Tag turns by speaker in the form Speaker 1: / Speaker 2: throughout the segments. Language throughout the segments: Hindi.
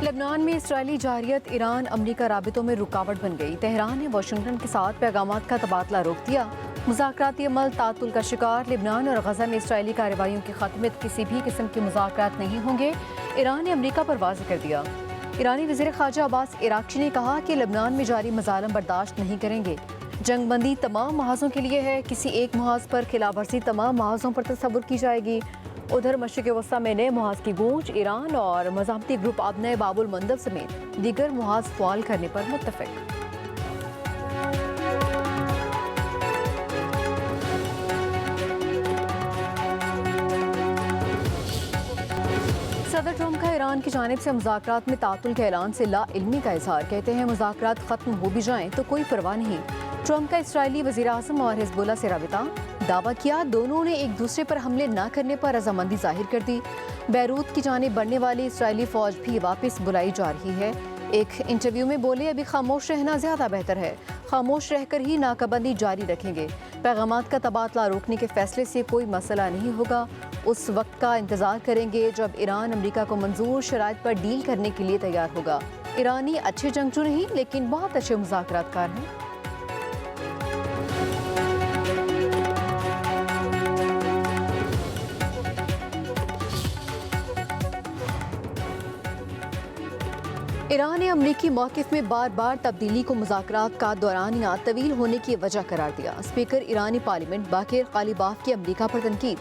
Speaker 1: लेबनान में इसराइली जारियत ईरान अमरीका राबितों में रुकावट बन गई। तेहरान ने वाशिंगटन के साथ पैगामात का तबादला रोक दिया। मुज़ाकराती अमल तातुल का शिकार। लेबनान और गजा में इसराइली कार्रवाइयों के खत्म में किसी भी किस्म के मुज़ाकरात नहीं होंगे, ईरान ने अमरीका पर वाज़ेह कर दिया। ईरानी वज़ीर ख़ारजा अब्बास इराक़ची ने कहा कि लेबनान में जारी मज़ालिम बर्दाश्त नहीं करेंगे। जंगबंदी तमाम महाज़ों के लिए है, किसी एक महाज़ पर खिलाफवर्जी तमाम महाज़ों पर तस्वुर की जाएगी। उधर मशरिक़ वस्ता में नए मुहाज़ की गूंज। ईरान और मज़ाहमती ग्रुप अब नए बाबुल मंदब समेत दीगर मुहाज़ फ़ाल करने पर मुत्तफ़िक़। सदर ट्रंप का ईरान की जानिब से मुज़ाकरात में तातुल के ऐलान से लाइल्मी का इज़हार। कहते हैं मुज़ाकरात ख़त्म हो भी जाएं तो कोई परवाह नहीं। ट्रंप का इसराइली वज़ीर आज़म और हिज़्बुल्लाह से राबिता। दावा किया दोनों ने एक दूसरे पर हमले न करने पर रजामंदी जाहिर कर दी। बैरूत की जानिब बढ़ने वाली इसराइली फ़ौज भी वापस बुलाई जा रही है। एक इंटरव्यू में बोले अभी खामोश रहना ज़्यादा बेहतर है, खामोश रहकर ही नाकाबंदी जारी रखेंगे। पैगामात का तबादला रोकने के फैसले से कोई मसला नहीं होगा। उस वक्त का इंतज़ार करेंगे जब ईरान अमरीका को मंजूर शराइत पर डील करने के लिए तैयार होगा। ईरानी अच्छे जंगजू नहीं लेकिन बहुत अच्छे मुज़ाकरातकार हैं। ईरान ने अमरीकी मौक़िफ़ में बार बार तब्दीली को मुज़ाकरात का दौरानिया तवील होने की वजह करार दिया। स्पीकर ईरानी पार्लियामेंट बाकिर कालीबाफ की अमरीका पर तनकीद।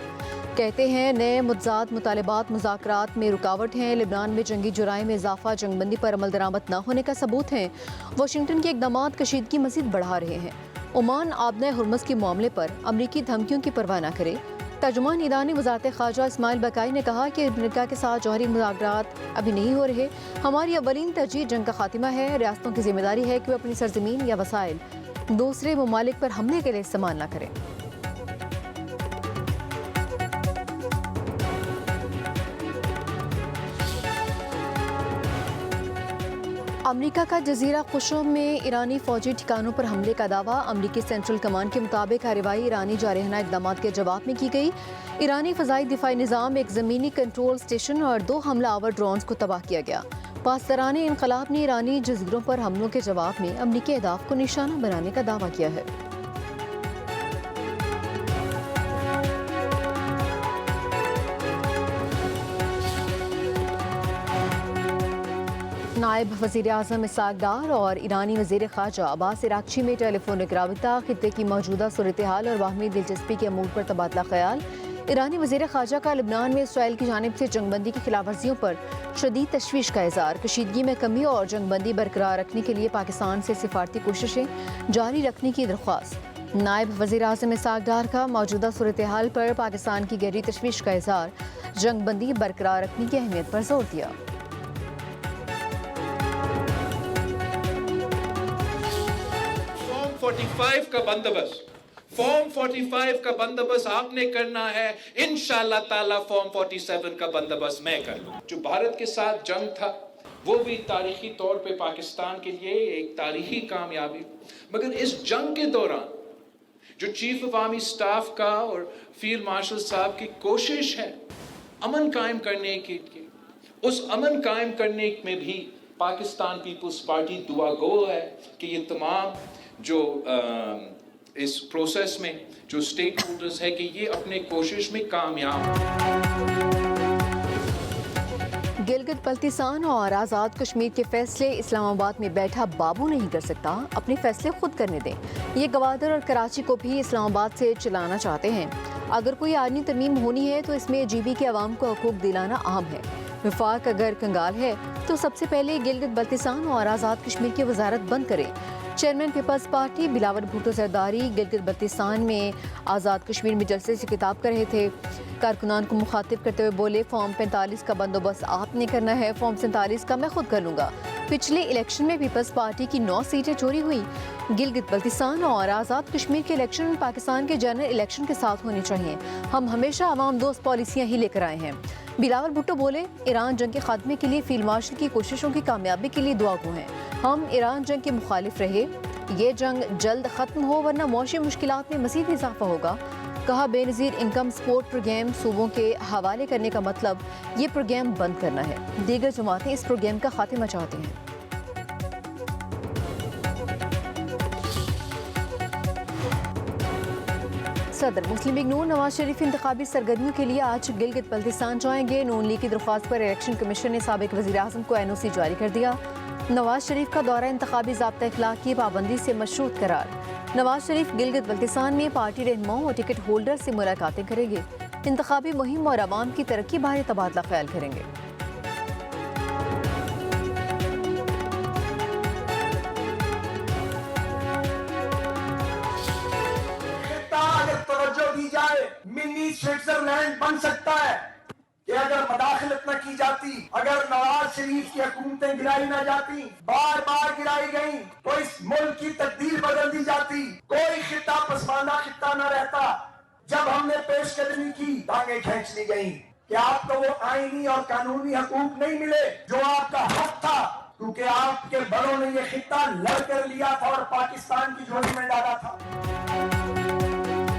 Speaker 1: कहते हैं नए मुतज़ाद मुतालबात मुज़ाकरात में रुकावट हैं। लेबनान में जंगी जुराइम में इजाफा जंगबंदी पर अमल दरामद न होने का सबूत है। वाशिंगटन के इक़दाम कशीदगी मज़ीद बढ़ा रहे हैं। ओमान आबना हुर्मुज़ के मामले पर अमरीकी धमकियों की परवाह न करे। तर्जुमान ईरानी वज़ारत ख़ारजा इस्माइल बकाई ने कहा कि अमेरिका के साथ जौहरी मुज़ाकरात अभी नहीं हो रहे। हमारी अवलीन तरजीह जंग का खात्मा है। रियासतों की जिम्मेदारी है कि वे अपनी सरजमीन या वसाइल दूसरे ममालिक पर हमले के लिए इस्तेमाल न करें। अमरीका का जजीरा खुशम में ईरानी फौजी ठिकानों पर हमले का दावा। अमरीकी सेंट्रल कमांड के मुताबिक कार्रवाई ईरानी जारहाना इक़दाम के जवाब में की गई। ईरानी फ़ज़ाई दिफाई निज़ाम, एक ज़मीनी कंट्रोल स्टेशन और 2 हमलावर ड्रोन्स को तबाह किया गया। पासदारान इनक़लाब ने ईरानी जजीरों पर हमलों के जवाब में अमरीकी अहदाफ को निशाना बनाने का दावा किया है। नायब वज़ीर आज़म इसहाक़ डार और ईरानी वज़ीर ख़ारजा अब्बास इराक़ची में टेलीफोनिक राबिता। खित्ते की मौजूदा सूरत हाल और बाहमी दिलचस्पी के अमूर पर तबादला ख्याल। ईरानी वज़ीर ख़ारजा का लेबनान में इसराइल की जानिब से जंगबंदी की खिलाफवर्जियों पर शदीद तशवीश का इज़हार। कशीदगी में कमी और जंगबंदी बरकरार रखने के लिए पाकिस्तान से सिफारती कोशिशें जारी रखने की दरख्वास्त। नायब वज़ीर आज़म इसहाक़ डार का मौजूदा सूरत हाल पर पाकिस्तान की गहरी तशवीश का इज़हार। जंगबंदी बरकरार रखने की अहमियत पर जोर दिया।
Speaker 2: फॉर्म 45 का बंदोबस्त आपने करना है, इंशाअल्लाह ताला फॉर्म 47 का बंदोबस्त मैं कर लूँ। जो भारत के साथ जंग था वो भी तारीखी तौर पे पाकिस्तान के लिए एक तारीखी कामयाबी, मगर इस जंग के दौरान जो चीफ ऑफ आर्मी स्टाफ का और फील्ड मार्शल साहब की कोशिश है अमन कायम करने की, उस अमन कायम करने में भी पाकिस्तान पीपल्स पार्टी दुआ गो है कि ये तमाम जो इस प्रोसेस में जो स्टेक होल्डर्स है कि ये अपने कोशिश में कामयाब।
Speaker 1: गिलगित बल्तिस्तान और आज़ाद कश्मीर के फैसले इस्लामाबाद में बैठा बाबू नहीं कर सकता, अपने फैसले खुद करने दें। ये गवादर और कराची को भी इस्लामाबाद से चलाना चाहते हैं। अगर कोई आर्मी तरमीम होनी है तो इसमें जीबी के अवाम को हकूक दिलाना अहम है। वफाक अगर कंगाल है तो सबसे पहले गिलगित बल्तिस्तान और आज़ाद कश्मीर की वजारत बंद करें। चेयरमैन पीपल्स पार्टी बिलावल भुट्टो जरदारी गिलगित बल्तिस्तान में आज़ाद कश्मीर में जलसे से खिताब कर रहे थे। कारकुनान को मुखातिब करते हुए बोले फॉर्म 45 का बंदोबस्त आपने करना है, फॉर्म 47 का मैं खुद कर लूँगा। पिछले इलेक्शन में पीपल्स पार्टी की 9 सीटें चोरी हुई। गिलगित बल्तिस्तान और आज़ाद कश्मीर के इलेक्शन पाकिस्तान के जनरल इलेक्शन के साथ होने चाहिए। हम हमेशा अवाम दोस्त पॉलिसियाँ ही लेकर आए हैं। बिलावल भुट्टो बोले ईरान जंग के खात्मे के लिए फील्ड मार्शल की कोशिशों की कामयाबी के लिए दुआ गो हैं। हम ईरान जंग के मुखालिफ रहे, ये जंग जल्द ख़त्म हो वरना मौशी मुश्किलात में मज़ीद इजाफा होगा। कहा बेनज़ीर इनकम सपोर्ट प्रोग्राम सूबों के हवाले करने का मतलब ये प्रोग्राम बंद करना है। दीगर जमातें इस प्रोग्राम का खात्मा चाहती हैं। सदर मुस्लिम लीग नून नवाज शरीफ इंतखाबी सरगर्मियों के लिए आज गिलगित बल्तिस्तान जाएंगे। नून लीग की दरख्वास्त पर इलेक्शन कमीशन ने साबिक वज़ीर आज़म को NOC जारी कर दिया। नवाज शरीफ का दौरा इंतखाबी ज़ाब्ता इखलाक की पाबंदी से मशरूत करार। नवाज शरीफ गिलगित बल्तिस्तान में पार्टी रहनुमाओं और टिकट होल्डर से मुलाकातें करेंगे। इंतखाबी मुहिम और आवाम की तरक्की बारे तबादला ख्याल करेंगे।
Speaker 3: दी जाए मिनी स्विट्जरलैंड बन सकता है कि अगर मदाखलत न की जाती, अगर नवाज शरीफ की हुकूमतें गिराई न जाती, बार बार गिराई गई, तो इस मुल्क की तकदीर बदल दी जाती। कोई खिता पसमानदा खिता न रहता। जब हमने पेशकदमी की, टांगे खींच ली गई कि आपको वो आईनी और कानूनी हकूक नहीं मिले जो आपका हक था, क्योंकि आपके बड़ों ने ये खिता लड़कर लिया था और पाकिस्तान की झोली में डाला था।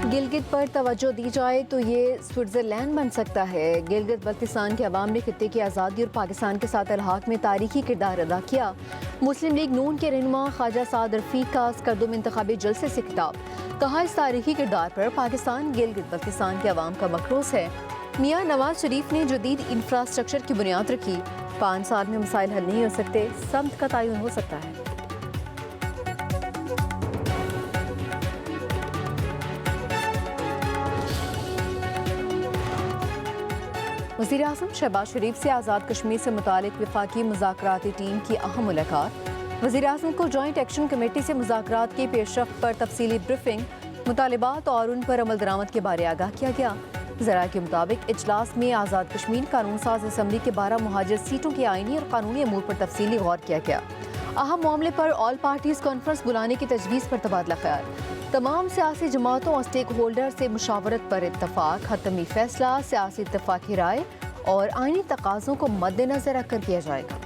Speaker 1: गिलगित पर तवज्जो दी जाए तो ये स्विट्जरलैंड बन सकता है। गिलगित बल्तिस्तान के अवाम ने खित्ते की आज़ादी और पाकिस्तान के साथ अलहाक में तारीखी किरदार अदा किया। मुस्लिम लीग नून के रहनुमा ख्वाजा साद रफीक का स्कर्दुम इंतखाबी जलसे से खिताब। कहा इस तारीखी किरदार पर पाकिस्तान गिलगित बल्तिस्तान के अवाम का मखरूस है। मियाँ नवाज शरीफ ने जदीद इंफ्रास्ट्रक्चर की बुनियाद रखी। 5 साल में मसाइल हल नहीं हो सकते, समत का तयन हो सकता है। वज़ीर आज़म शहबाज शरीफ से आज़ाद कश्मीर से मुतालिक वफाकी मुज़ाकराती टीम की अहम मुलाकात। वज़ीर आज़म को जॉइंट एक्शन कमेटी से मुज़ाकरात की पेशरफ्त पर तफसीली ब्रीफिंग, मुतालिबात और उन पर अमल दरामद के बारे आगाह किया गया। ज़रा के मुताबिक इजलास में आज़ाद कश्मीर कानून साज असम्बली के 12 मुहाजिर सीटों के आईनी और कानूनी अमूर पर तफसीली गौर किया गया। अहम मामले पर ऑल पार्टीज़ कॉन्फ्रेंस बुलाने की तजवीज़ पर तबादला ख्याल। तमाम सियासी जमातों और स्टेक होल्डर से मुशावरत पर इत्तफाक। हतमी फैसला सियासी इत्तफाकी राय और आईनी तकाज़ों को मद्देनजर रखकर किया जाएगा।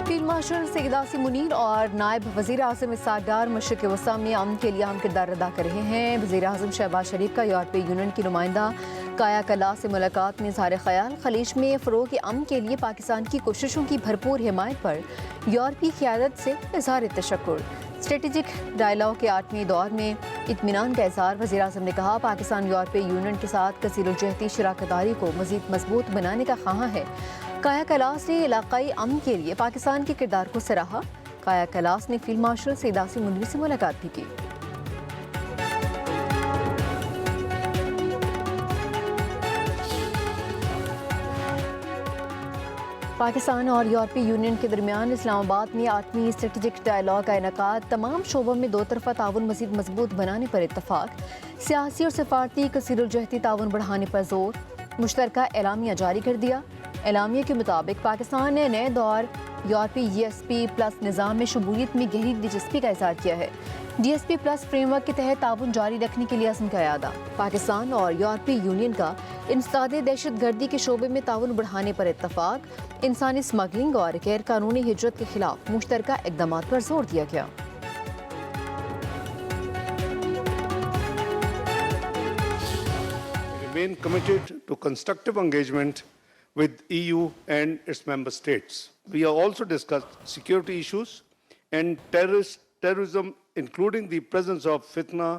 Speaker 1: फील्ड मार्शल सैयद आसिम मुनीर और नायब वज़ीर आज़म इसहाक डार मशरिक़ वस्ता में अमन के लिए अहम किरदार अदा कर रहे हैं। वज़ीर आज़म शहबाज शरीफ का यूरोपीय यूनियन की नुमाइंदा काया कला से मुलाकात में इज़हार ख्याल। खलीज में फ़रोग़ अमन के लिए पाकिस्तान की कोशिशों की भरपूर हिमायत पर यूरोपीय क़यादत से इज़हार तशक्कुर। स्ट्रेटेजिक डायलॉग के 8वें दौर में इत्मीनान का इज़हार। वज़ीर आज़म ने कहा पाकिस्तान यूरोपीय यूनियन के साथ कसीरुलजहती शराकतदारी को मज़ीद मजबूत बनाने का ख्वाह है। काया कलास ने इलाकाई अमन के लिए पाकिस्तान के किरदार को सराहा। काया कलास ने फील्ड मार्शल सैयद आसिम मुनीर से मुलाकात भी की। पाकिस्तान और यूरोपीय यूनियन के दरमियान इस्लामाबाद में 8वीं स्ट्रेटेजिक डायलॉग का इनेकाद। तमाम शोबों में दो तरफा ताउन मज़ीद मजबूत बनाने पर इत्तफाक। सियासी और सफारती कसीरुलजहती ताउन बढ़ाने पर जोर। मुश्तरका एलामिया जारी कर दिया। एलामिया के मुताबिक पाकिस्तान ने नए दौर यूरोपीय GSP प्लस निज़ाम में शमूलियत में गहरी दिलचस्पी का इज़हार किया है। GSP प्लस फ्रेमवर्क के तहत ताउन जारी रखने के लिए अज़्म का इरादा। पाकिस्तान और यूरोपीय यूनियन का इंसदादे दहशतगर्दी के शोबे में ताउन बढ़ाने पर इत्तफाक। इंसानी स्मगलिंग और गैर कानूनी हिजरत के खिलाफ मुश्तरका इक़दामात पर जोर दिया गया।
Speaker 4: Remain committed to constructive engagement with EU and its member states. We have also discussed security issues and terrorism, including the presence of Fitna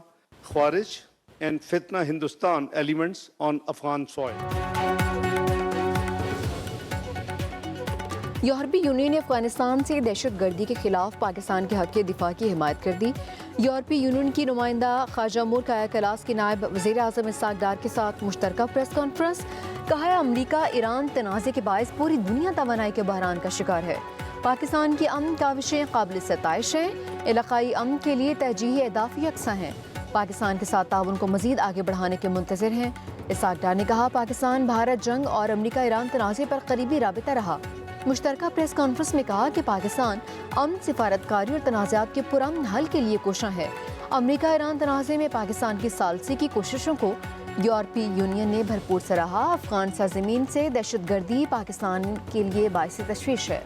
Speaker 4: Khawarij and Fitna Hindustan elements on Afghan soil.
Speaker 1: यूरोपीय यूनियन ने अफगानिस्तान से दहशतगर्दी के खिलाफ पाकिस्तान के हक के दिफा की हिमायत कर दी। यूरोपीय यूनियन की नुमाइंदा ख्वाजा मुल्क काया कलास के नायब वज़ीर आज़म इसहाक डार के साथ मुश्तरका प्रेस कॉन्फ्रेंस। कहा है अमरीका ईरान तनाज़े के बायस पूरी दुनिया तवानाई के बहरान का शिकार है। पाकिस्तान की अमन काविशें काबिल सताइश हैं। इलाकाई अमन के लिए तरजीही अहदाफ यकसा हैं। पाकिस्तान के साथ ताउन को मज़ीद आगे बढ़ाने के मुंतज़िर हैं। इसहाक डार ने कहा पाकिस्तान भारत जंग और अमरीका ईरान तनाज़े पर करीबी राबिता रहा। मुश्तरका प्रेस कॉन्फ्रेंस में कहा कि पाकिस्तान अमन सिफारतकारी और तनाज़ात के पुरअमन हल के लिए कोशा है। अमरीका ईरान तनाज़े में पाकिस्तान की सालसी की कोशिशों को यूरोपीय यूनियन ने भरपूर सराहा। अफगान सरजमीन से दहशतगर्दी पाकिस्तान के लिए बाइस तशवीश है।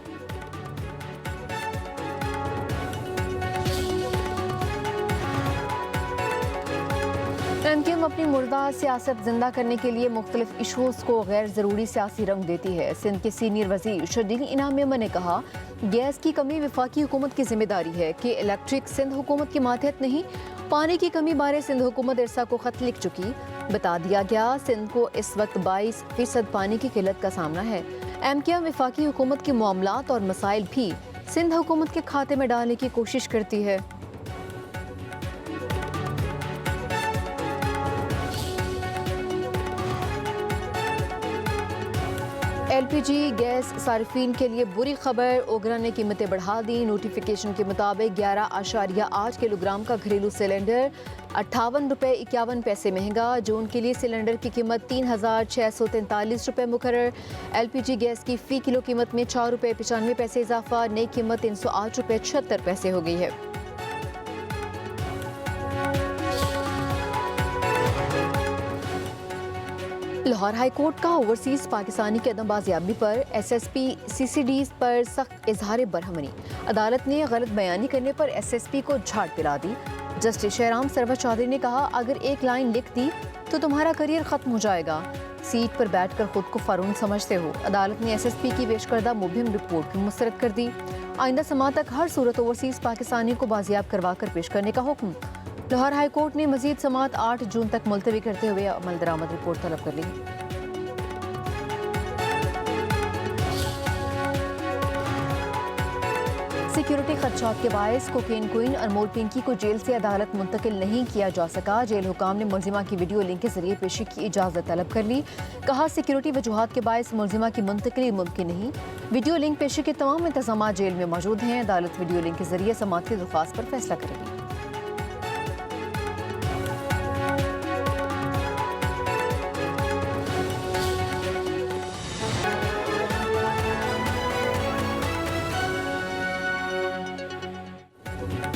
Speaker 1: MKM अपनी मुर्दा सियासत जिंदा करने के लिए मुख्तलिफ इशूज़ को गैर ज़रूरी सियासी रंग देती है। सिंध के सीनियर वज़ीर शर्जील इनाम मेमन ने कहा, गैस की कमी वफाकी हुकूमत की जिम्मेदारी है कि इलेक्ट्रिक सिंध हुकूमत के मातहत नहीं। पानी की कमी बारे सिंध हुकूमत इरसा को खत लिख चुकी। बता दिया गया, सिंध को इस वक्त 22% पानी की किल्लत का सामना है। MKM वफाकी हुकूमत के मामलात और मसाइल भी सिंध हुकूमत के खाते में डालने की कोशिश करती है। LPG गैस सार्फिन के लिए बुरी खबर, ओगरा ने कीमतें बढ़ा दी। नोटिफिकेशन के मुताबिक 11.8 किलोग्राम का घरेलू सिलेंडर 58 रुपये 51 पैसे महंगा। जून के लिए सिलेंडर की कीमत 3,643 रुपये मुकर्रर। LPG गैस की फ़ी किलो कीमत में 4 रुपये 95 पैसे इजाफा, नई कीमत 308 रुपये 76 पैसे हो गई है। लाहौर हाई कोर्ट का ओवरसीज पाकिस्तानी की अदम बाजियाबी पर SSP CCDs पर सख्त इजहार बरहमनी। अदालत ने गलत बयानी करने पर SSP को झाड़ पिला दी। जस्टिस शहराम सरवर चौधरी ने कहा, अगर एक लाइन लिख दी तो तुम्हारा करियर खत्म हो जाएगा। सीट पर बैठकर खुद को फारून समझते हो। अदालत ने SSP की पेश करदा मुबहिम रिपोर्ट भी मुस्तरद कर दी। आइंदा समात तक हर सूरत ओवरसीज पाकिस्तानी को बाजियाब करवा कर पेश करने का हुक्म। लाहौर हाई कोर्ट ने मजीद समात 8 जून तक मुलतवी करते हुए अमल दरामद रिपोर्ट तलब कर ली। सिक्योरिटी खदशात के बायस कोकेन क्वीन अनमोल पिंकी को जेल से अदालत मुंतकिल नहीं किया जा सका। जेल हुकाम ने मुलजिमा की वीडियो लिंक के जरिए पेशी की इजाज़त तलब कर ली। कहा, सिक्योरिटी वजूहात के बायस मुलजिमा की मुंतकिली मुमकिन नहीं। वीडियो लिंक पेशी के तमाम इंतजाम जेल में मौजूद हैं। अदालत वीडियो लिंक के जरिए समात की दरख्वास्त पर फैसला करेगी।